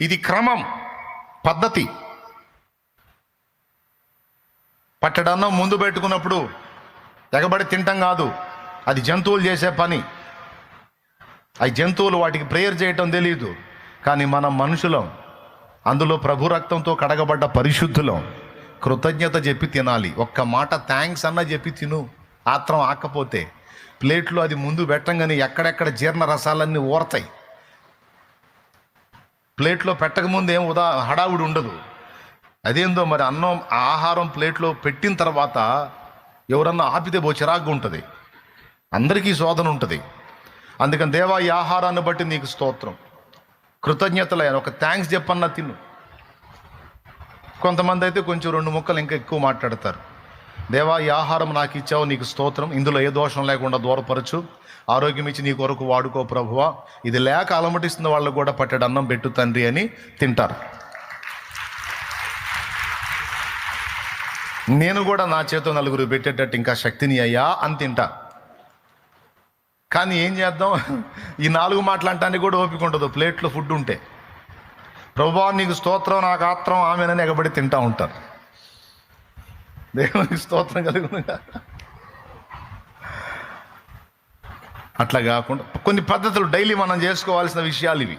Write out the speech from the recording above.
ఇది క్రమం, పద్ధతి. పట్టడన్నం ముందు పెట్టుకున్నప్పుడు ఎగబడి తింటాం కాదు, అది జంతువులు చేసే పని. అవి జంతువులు, వాటికి ప్రేయర్ చేయటం తెలియదు. కానీ మనం మనుషులం, అందులో ప్రభు రక్తంతో కడగబడ్డ పరిశుద్ధులం. కృతజ్ఞత చెప్పి తినాలి. ఒక్క మాట థ్యాంక్స్ అన్న చెప్పి తిను. ఆత్రం ఆకపోతే ప్లేట్లో అది ముందు పెట్టంగానే ఎక్కడెక్కడ జీర్ణ రసాలన్నీ ఊరతాయి. ప్లేట్లో పెట్టకముందు ఏం హడావుడి ఉండదు. అదేందో మరి అన్నం ఆహారం ప్లేట్లో పెట్టిన తర్వాత ఎవరన్నా ఆపితే చిరాగ్గా ఉంటుంది. అందరికీ శోధన ఉంటుంది. అందుకని దేవా, ఈ ఆహారాన్ని బట్టి నీకు స్తోత్రం, కృతజ్ఞతలైన ఒక థ్యాంక్స్ చెప్పన్నా తిను. కొంతమంది అయితే కొంచెం 2 ముక్కలు ఇంకా ఎక్కువ మాట్లాడతారు. దేవా, ఈ ఆహారం నాకు ఇచ్చావు, నీకు స్తోత్రం, ఇందులో ఏ దోషం లేకుండా దూరపరచు, ఆరోగ్యం ఇచ్చి నీ కొరకు వాడుకో ప్రభువా, ఇది లేక అలమటిస్తున్న వాళ్ళకు కూడా పట్టెడు అన్నం పెట్టు తండ్రి అని తింటారు. నేను కూడా నా చేతో నలుగురు పెట్టేటట్టు ఇంకా శక్తిని అయ్యా అని తింటా. కానీ ఏం చేద్దాం, ఈ 4 మాటలంటానికి కూడా ఓపిక ఉండదు ప్లేట్లో ఫుడ్ ఉంటే. ప్రభువా నీకు స్తోత్రం, నాకు ఆత్రం, ఆమెనని ఎగబడి తింటా ఉంటారు. దేవునికి స్తోత్రం కలుగునుగా. అట్లా కాకుండా కొన్ని పద్ధతులు డైలీ మనం చేసుకోవాల్సిన విషయాలు ఇవి.